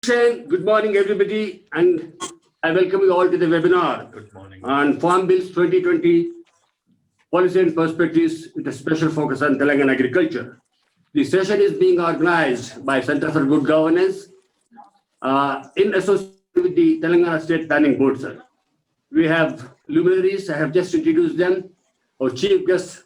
Good morning, everybody, and I welcome you all to the webinar. Good morning. On Farm Bills 2020 Policy and Perspectives with a special focus on Telangana agriculture. The session is being organized by Center for Good Governance in association with the Telangana State Planning Board, sir. We have luminaries, I have just introduced them. Our chief guest,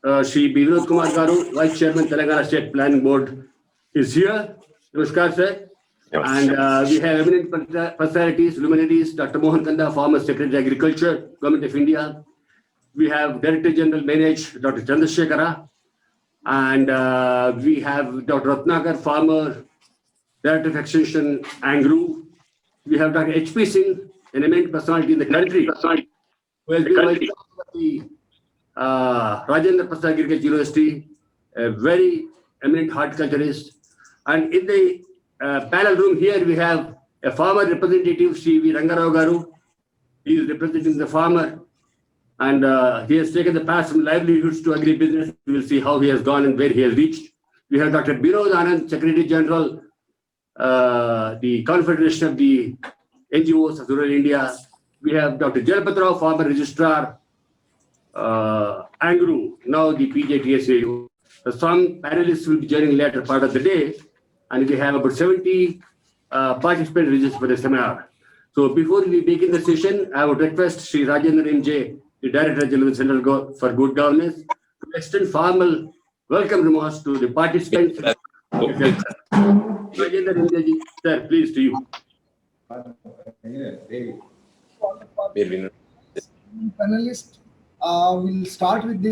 Shri Vinod Kumar Garu, Vice Chairman, Telangana State Planning Board, is here. Namaskar, sir. And we have eminent personalities, luminaries, Dr. Mohan Kanda, former Secretary Agriculture, Government of India. We have Director General Manage, Dr. Chandrasekhara. And we have Dr. Ratnakar, former Director of Extension, Angru. We have Dr. H.P. Singh, an eminent personality in the country, who has been the Rajendra Prasad Agriculture University, a very eminent horticulturist. And in the panel room here, we have a farmer representative, Sri V. Rangarao Garu. He is representing the farmer, and he has taken the path from livelihoods to agribusiness. We will see how he has gone and where he has reached. We have Dr. Binod Anand, Secretary General, the Confederation of the NGOs of Rural India. We have Dr. Jalpat Rao, former Registrar, Angru, now the PJTSA. Some panelists will be joining later part of the day, and we have about 70 participants registered for the seminar. So before we begin the session, I would request Sri Rajendra MJ, the Director General Center for Good Governance, to extend formal welcome remarks to the participants. Rajendra MJ, sir, please to you. Panelists, we'll start with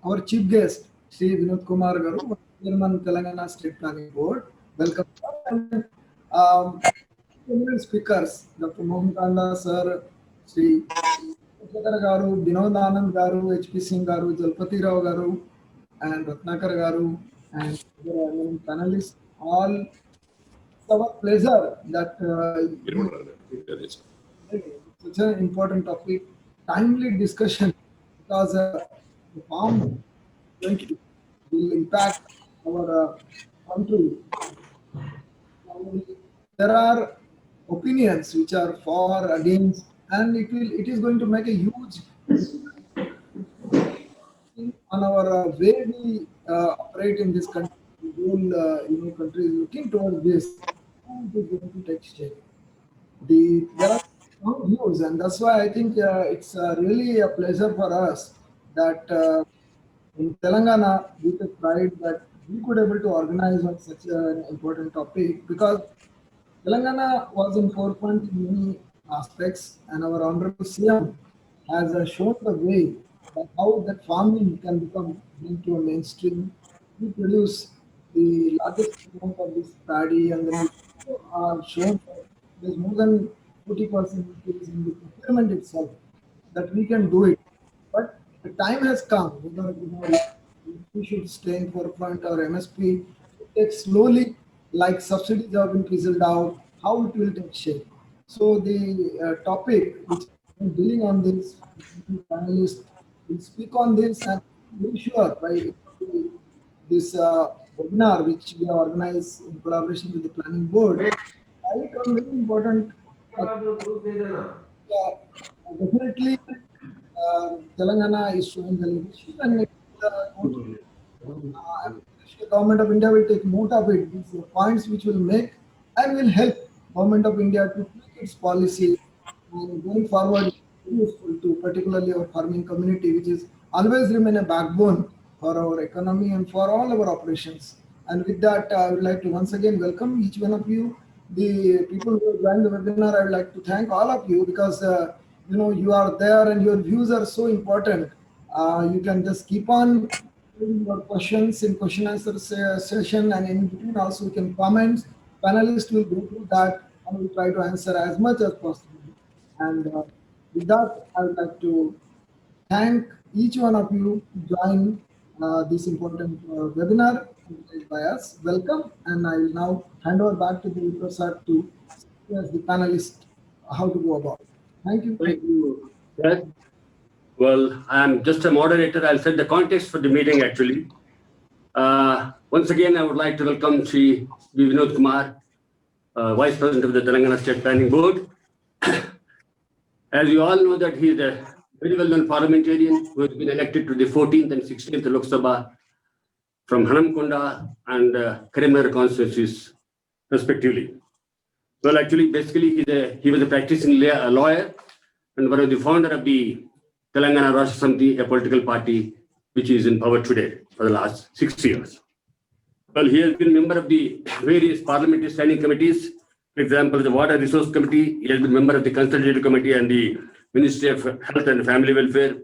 our chief guest, Sri Vinod Kumar Garu, Chairman Telangana State Planning Board. Welcome. Speakers, Dr. Mohan Kanda sir, Sri Chandrasekhara Garu, Binod Anand Garu, H.P. Singh Garu, Jalpati Rao Garu, and Ratnakar Garu, and other panelists. All it's our pleasure that such an important topic, timely discussion, because the farm will impact our country. There are opinions which are for, against, and it is going to make a huge on our way we operate in this country. The whole country is looking towards this, and it is going to take shape. There are strong views, and that's why I think it's really a pleasure for us that in Telangana we take pride that we could able to organize on such an important topic, because Telangana was in forefront in many aspects, and our Honorable CM has shown the way that how that farming can become into a mainstream. We produce the largest amount of this paddy, and then we are shown that there's more than 40% increase in the procurement itself, that we can do it. But the time has come, we should stay in forefront. Our MSP take slowly, like subsidies have been fizzled out, how it will take shape. So the topic which I'm dealing on this, panelists will speak on this, and I'm sure by this webinar which we have organized in collaboration with the planning board, right on very important. Definitely, Telangana is showing the leadership, and the government of India will take note of it. These are points which will make and will help government of India to tweak its policy, and going forward useful to particularly our farming community, which is always remain a backbone for our economy and for all our operations. And with that, I would like to once again welcome each one of you. The people who have joined the webinar, I would like to thank all of you, because you are there and your views are so important. You can just keep on your questions in question answer session, and in between also you can comment. Panelists will go through that and will try to answer as much as possible. And with that, I would like to thank each one of you to join this important webinar by us. Welcome, and I will now hand over back to the Prasad to as the panelist how to go about it. Thank you. Thank you, sir. Well, I'm just a moderator. I'll set the context for the meeting, actually. Once again, I would like to welcome Sri Vinod Kumar, Vice President of the Telangana State Planning Board. As you all know that he is a very well-known parliamentarian who has been elected to the 14th and 16th Lok Sabha from Hanamkonda and Karimnagar constituencies respectively. Well, actually, basically, he was a practicing lawyer and one of the founder of the Telangana Rashtra Samiti, a political party which is in power today for the last 6 years. Well, he has been member of the various parliamentary standing committees. For example, the Water Resource Committee. He has been member of the Consultative Committee and the Ministry of Health and Family Welfare.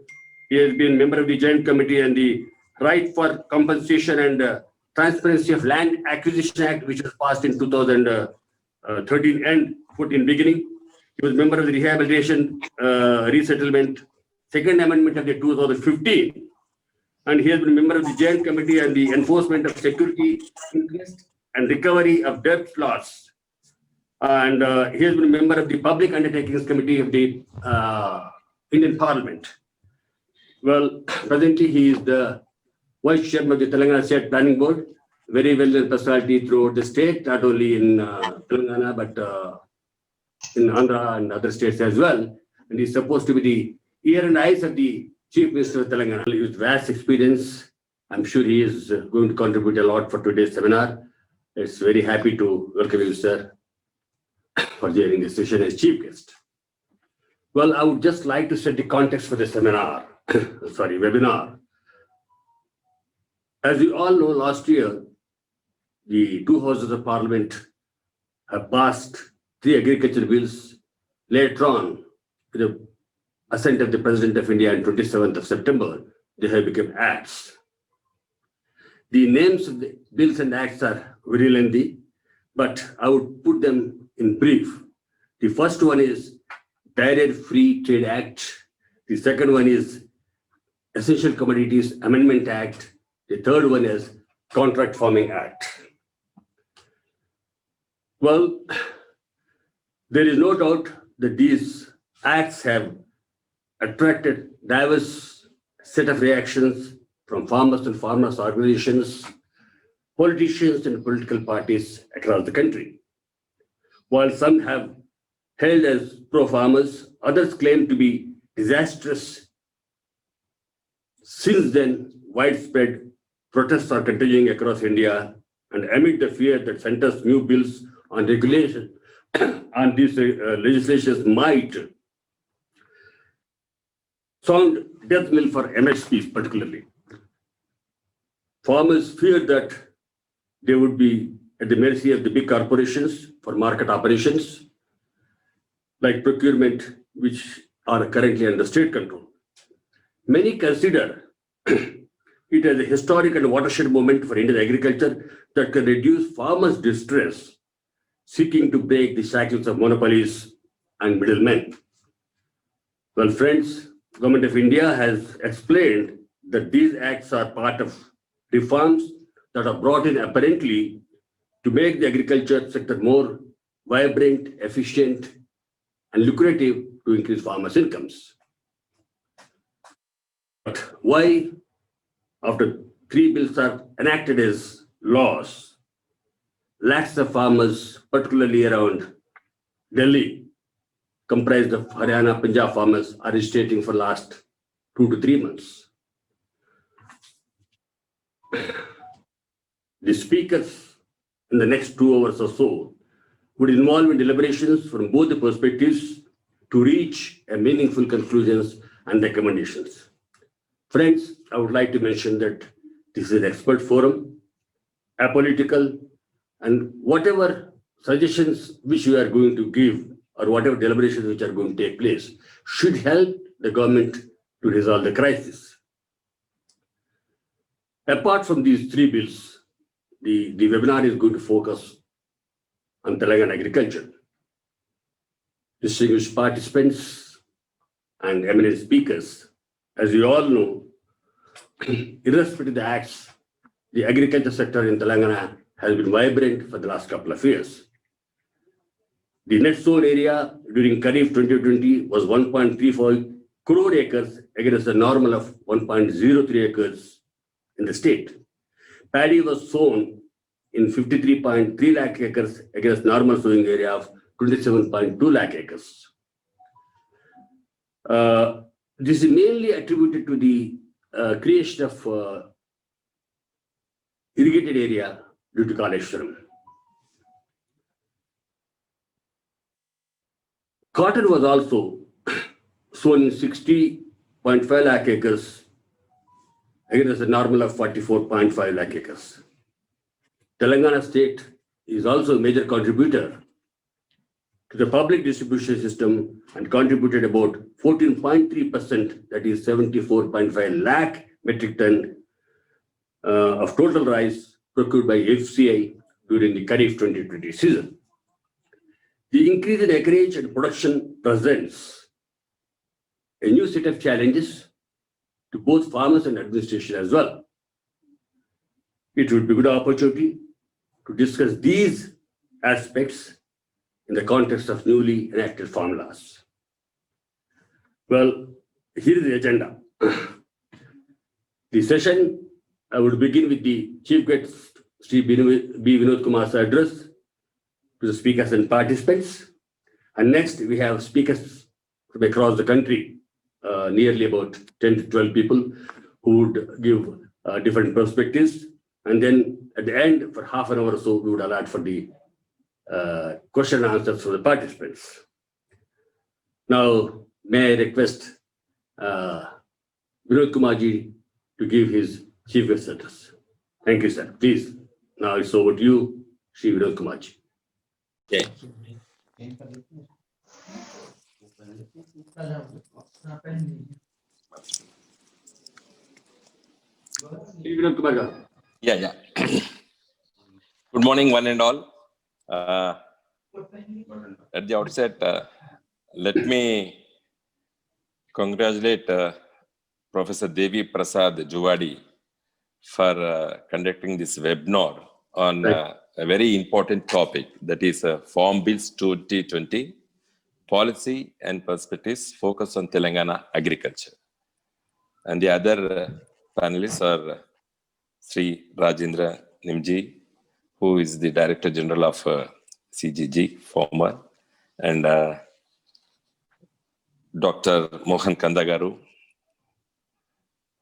He has been member of the Joint Committee and the Right for Compensation and Transparency of Land Acquisition Act, which was passed in 2013 and 14 beginning. He was member of the Rehabilitation Resettlement Second Amendment of the 2015. And he has been member of the Joint Committee and the Enforcement of Security Interest and Recovery of Debt Laws. And he has been a member of the Public Undertakings Committee of the Indian Parliament. Well, presently he is the Vice Chairman of the Telangana State Planning Board, very well-known personality throughout the state, not only in Telangana, but in Andhra and other states as well. And he's supposed to be the ear and eyes of the Chief Minister of Telangana. With vast experience, I'm sure he is going to contribute a lot for today's seminar. It's very happy to welcome you, sir, for joining this session as chief guest. Well, I would just like to set the context for the seminar, webinar. As you all know, last year, the two houses of parliament have passed 3 agriculture bills. Later on, with the assent of the President of India on 27th of September, they have become acts. The names of the bills and acts are very lengthy, but I would put them in brief. The first one is Barrier Free Trade Act. The second one is Essential Commodities Amendment Act. The third one is Contract Farming Act. Well, there is no doubt that these acts have attracted diverse set of reactions from farmers and farmers organizations, politicians and political parties across the country. While some have hailed as pro-farmers, others claim to be disastrous. Since then, widespread protests are continuing across India, and amid the fear that centers new bills on regulation and these legislations might sound death knell for MSPs particularly. Farmers fear that they would be at the mercy of the big corporations for market operations, like procurement, which are currently under state control. Many consider it as a historic and watershed moment for Indian agriculture that can reduce farmers' distress, seeking to break the shackles of monopolies and middlemen. Well, friends, Government of India has explained that these acts are part of reforms that are brought in apparently to make the agriculture sector more vibrant, efficient, and lucrative to increase farmers' incomes. But why, after 3 bills are enacted as laws, lakhs of farmers, particularly around Delhi, comprised of Haryana, Punjab farmers, are agitating for last 2 to 3 months? The speakers in the next 2 hours or so would involve in deliberations from both the perspectives to reach a meaningful conclusions and recommendations. Friends, I would like to mention that this is an expert forum, apolitical, and whatever suggestions which you are going to give or whatever deliberations which are going to take place should help the government to resolve the crisis. Apart from these 3 bills, the webinar is going to focus on Telangana agriculture. Distinguished participants and eminent speakers, as you all know, irrespective of the acts, the agriculture sector in Telangana has been vibrant for the last couple of years. The net sown area during Kharif 2020 was 1.34 crore acres against a normal of 1.03 acres in the state. Paddy was sown in 53.3 lakh acres against normal sowing area of 27.2 lakh acres. This is mainly attributed to the creation of irrigated area due to Kaleshwaram. Cotton was also sown in 60.5 lakh acres against a normal of 44.5 lakh acres. Telangana state is also a major contributor to the public distribution system and contributed about 14.3%, that is 74.5 lakh metric ton of total rice procured by FCI during the Kharif 2020 season. The increase in acreage and production presents a new set of challenges to both farmers and administration as well. It would be a good opportunity to discuss these aspects in the context of newly enacted farm laws. Well, here is the agenda. The session, I would begin with the Chief Guest, Sri B. Vinod Kumar's address to the speakers and participants. And next, we have speakers from across the country, nearly about 10 to 12 people who would give different perspectives. And then at the end, for half an hour or so, we would allot for the question and answers for the participants. Now, may I request Vinod Kumarji to give his chief guest address. Thank you, sir. Please, now it's over to you, Shri Vinod Kumarji. Okay. Shri Vinod Kumarji. Yeah. Good morning, one and all. At the outset, let me congratulate Professor Devi Prasad Juvadi for conducting this webinar on a very important topic, that is Farm Bills 2020, Policy and Perspectives Focus on Telangana Agriculture. And the other panelists are Sri Rajendra Nimji, who is the Director General of CGG, former, and Dr. Mohan Kandagaru,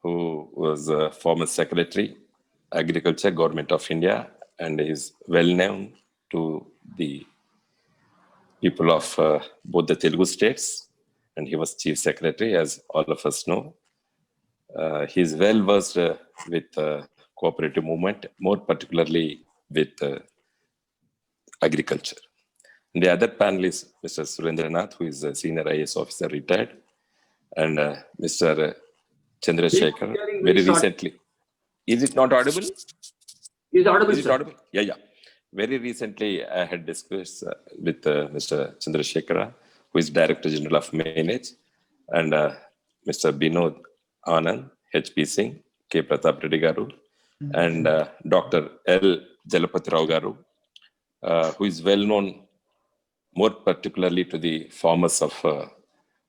who was a former Secretary, Agriculture, Government of India, and is well known to the people of both the Telugu states, and he was Chief Secretary, as all of us know. He is well versed with cooperative movement, more particularly with agriculture. And the other panelist, Mr. Surendranath, who is a senior IAS officer retired, and Mr. Chandrasekhar, very recently. Is it not audible? Is audible, Is it sir? audible? Yeah. Very recently, I had discussed with Mr. Chandrasekhara, who is Director General of Manage, and Mr. Binod Anand, HP Singh, K. Pratap Reddy Garu, and Dr. L. Jalapati Rao Garu, who is well known more particularly to the farmers of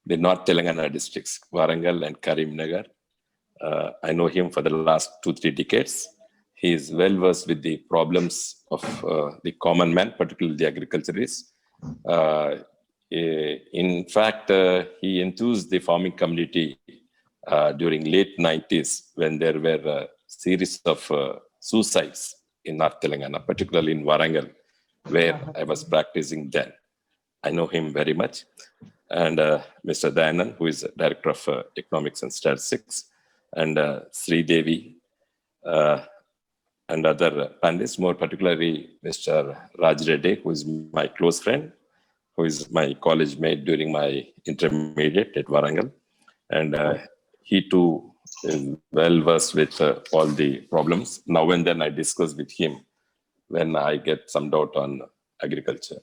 the North Telangana districts, Warangal and Karimnagar. I know him for the last 2-3 decades. He is well versed with the problems of the common man, particularly the agriculturists. In fact, he enthused the farming community during late 90s when there were a series of suicides in North Telangana, particularly in Warangal, where I was practicing then. I know him very much. And Mr. Dayanand, who is Director of Economics and Statistics, and Sri Devi, and other panelists, more particularly Mr. Raj Reddy, who is my close friend, who is my college mate during my intermediate at Warangal. And he too is well versed with all the problems. Now and then I discuss with him when I get some doubt on agriculture.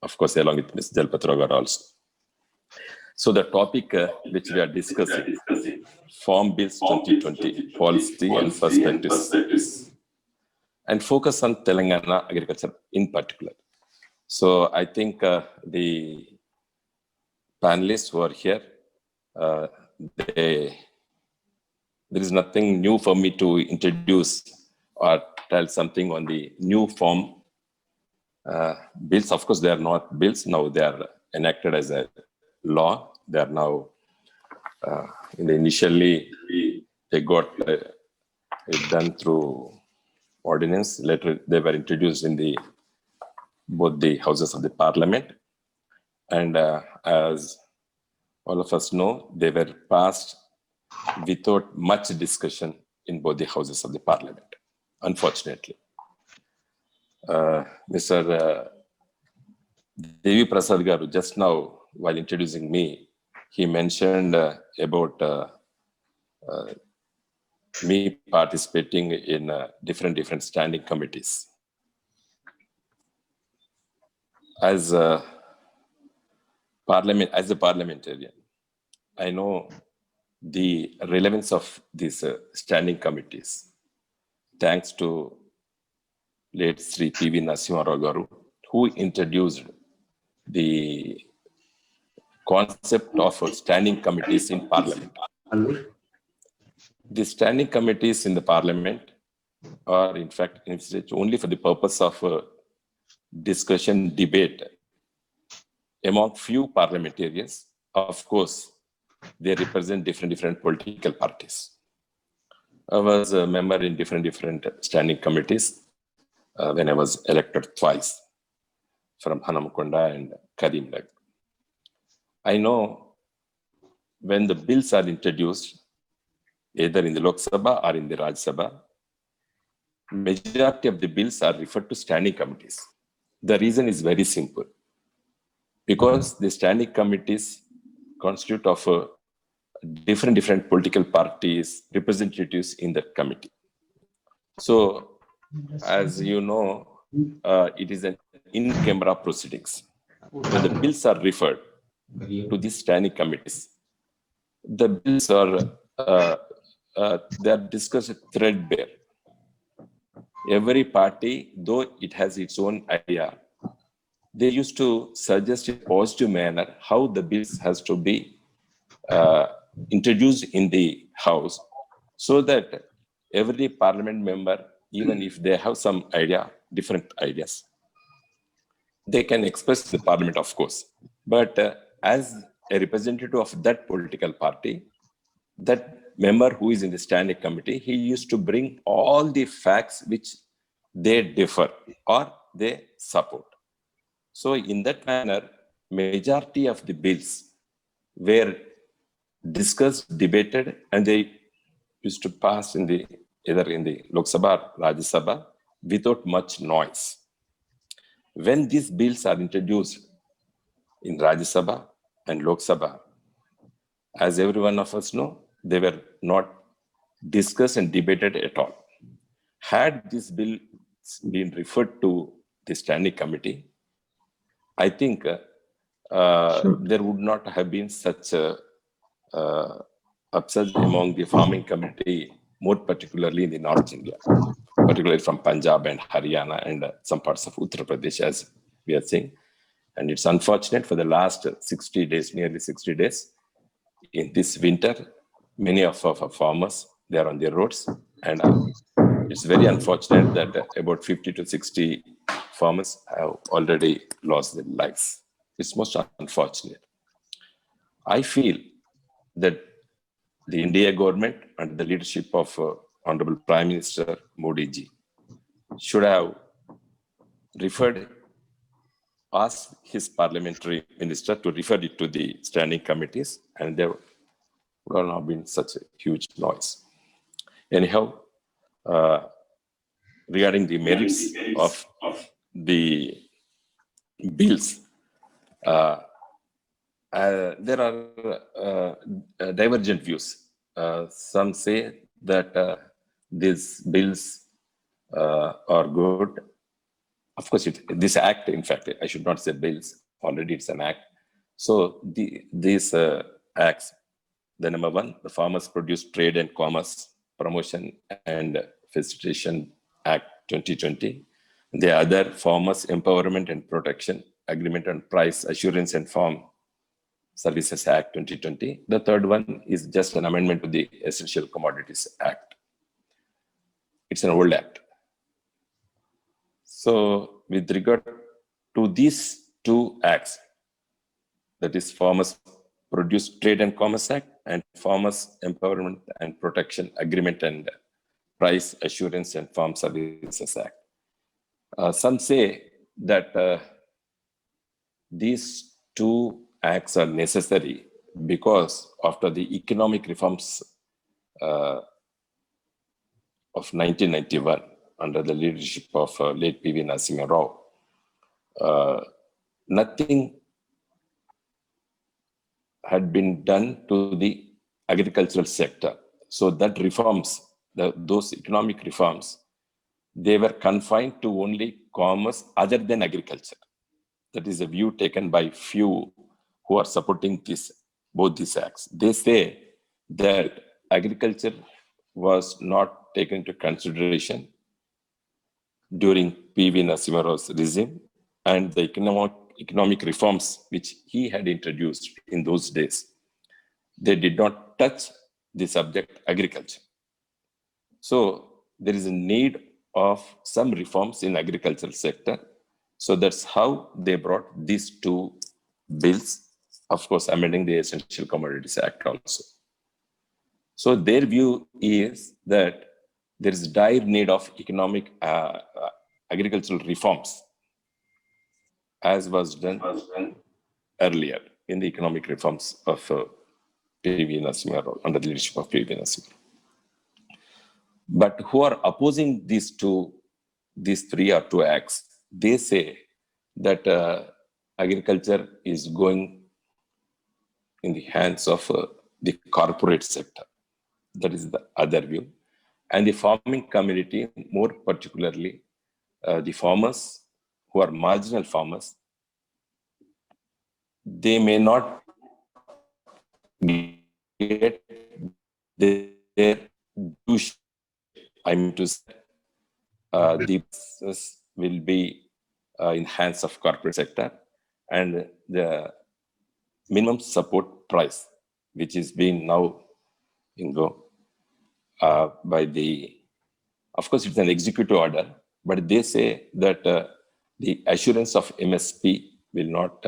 Of course, along with Ms. Jalapati Rao Garu also. So the topic which we are discussing, Farm Bills 2020, Policy and Perspectives, and focus on Telangana agriculture in particular. So I think the panelists who are here, there is nothing new for me to introduce or tell something on the new form bills. Of course, they are not bills now; they are enacted as a law. They are now initially they got it done through ordinance. Later, they were introduced in both the houses of the parliament, and as all of us know, they were passed without much discussion in both the houses of the parliament, unfortunately. Mr. Devi Prasad Garu, just now, while introducing me, he mentioned about me participating in different standing committees. As a parliamentarian, I know the relevance of these standing committees, thanks to late Sri P.V. Narasimha Rao Garu, who introduced the concept of standing committees in parliament. The standing committees in the parliament are, in fact, only for the purpose of discussion, debate among few parliamentarians. Of course, they represent different political parties. I was a member in different standing committees when I was elected twice from Hanamkonda and Karimnagar. I know when the bills are introduced, either in the Lok Sabha or in the Rajya Sabha, majority of the bills are referred to standing committees. The reason is very simple. Because the standing committees constitute of different political parties, representatives in that committee. So, as you know, it is an in-camera proceedings. When the bills are referred to these standing committees, the bills are they are discussed threadbare. Every party, though it has its own idea, they used to suggest in a positive manner how the bills has to be introduced in the house, so that every parliament member, even if they have some idea, different ideas, they can express the parliament, of course. But as a representative of that political party, that member who is in the standing committee, he used to bring all the facts which they differ or they support. So in that manner, majority of the bills were discussed, debated, and they used to pass either in the Lok Sabha or Rajya Sabha without much noise. When these bills are introduced in Rajya Sabha and Lok Sabha, as every one of us know, they were not discussed and debated at all. Had this bill been referred to the standing committee, I think there would not have been such a upset among the farming community, more particularly in the North India, particularly from Punjab and Haryana and some parts of Uttar Pradesh, as we are seeing. And it's unfortunate for the last 60 days, nearly 60 days, in this winter, many of our farmers, they are on their roads. And it's very unfortunate that about 50 to 60 farmers have already lost their lives. It's most unfortunate. I feel that the India government under the leadership of Honorable Prime Minister Modi ji should have asked his parliamentary minister to refer it to the standing committees, and there would not have been such a huge noise. Anyhow, regarding the merits of the bills, there are divergent views. Some say that these bills are good. Of course, this act, in fact, I should not say bills, already it's an act. So these acts, the number one, the Farmers Produce Trade and Commerce Promotion and Facilitation Act 2020. The other, Farmers Empowerment and Protection Agreement on Price Assurance and Farm Services Act 2020. The third one is just an amendment to the Essential Commodities Act. It's an old act. So with regard to these two acts, that is Farmers Produce Trade and Commerce Act and Farmers Empowerment and Protection Agreement and Price Assurance and Farm Services Act. Some say that these two acts are necessary because after the economic reforms of 1991 under the leadership of late P.V. Narasimha Rao, nothing had been done to the agricultural sector. So that reforms, those economic reforms, they were confined to only commerce other than agriculture. That is a view taken by few who are supporting both these acts. They say that agriculture was not taken into consideration during P.V. Narasimha Rao's regime, and the economic reforms which he had introduced in those days, they did not touch the subject agriculture. So there is a need of some reforms in agricultural sector. So that's how they brought these two bills, of course, amending the Essential Commodities Act also. So their view is that there is dire need of economic agricultural reforms, as was done earlier in the economic reforms of P.V. Narasimha Rao, under the leadership of P.V. Narasimha Rao. But who are opposing these three or two acts, they say that agriculture is going in the hands of the corporate sector. That is the other view. And the farming community, more particularly the farmers who are marginal farmers, they may not get their due. I mean to say, the business will be in hands of corporate sector, and the minimum support price, which is being now in go by the, of course, it's an executive order, but they say that the assurance of MSP will not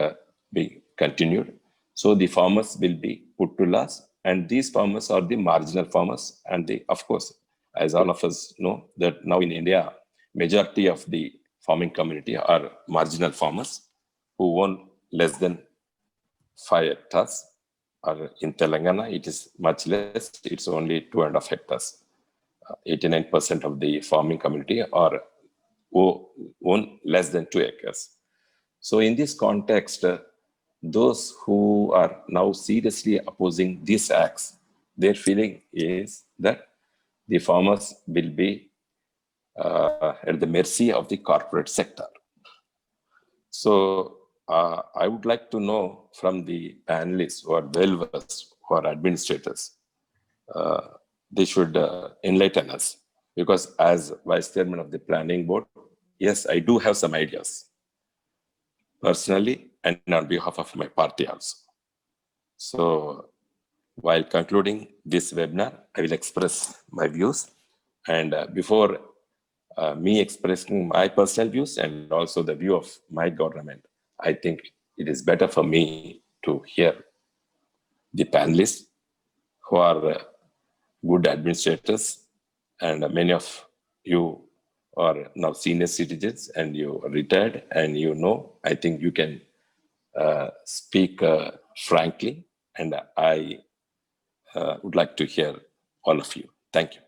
be continued. So the farmers will be put to loss, and these farmers are the marginal farmers. And they, of course, as all of us know, that now in India, majority of the farming community are marginal farmers who own less than 5 hectares. Or in Telangana, it is much less. It's only 2.5 hectares. 89% of the farming community are own less than 2 acres. So in this context, those who are now seriously opposing these acts, their feeling is that the farmers will be at the mercy of the corporate sector. So I would like to know from the panelists who are well-versed, who are administrators, they should enlighten us, because as vice chairman of the planning board, yes, I do have some ideas personally and on behalf of my party also. So while concluding this webinar, I will express my views. And before me expressing my personal views and also the view of my government, I think it is better for me to hear the panelists who are good administrators, and many of you are now senior citizens and you are retired, and you know, I think you can speak frankly, and I would like to hear all of you. Thank you.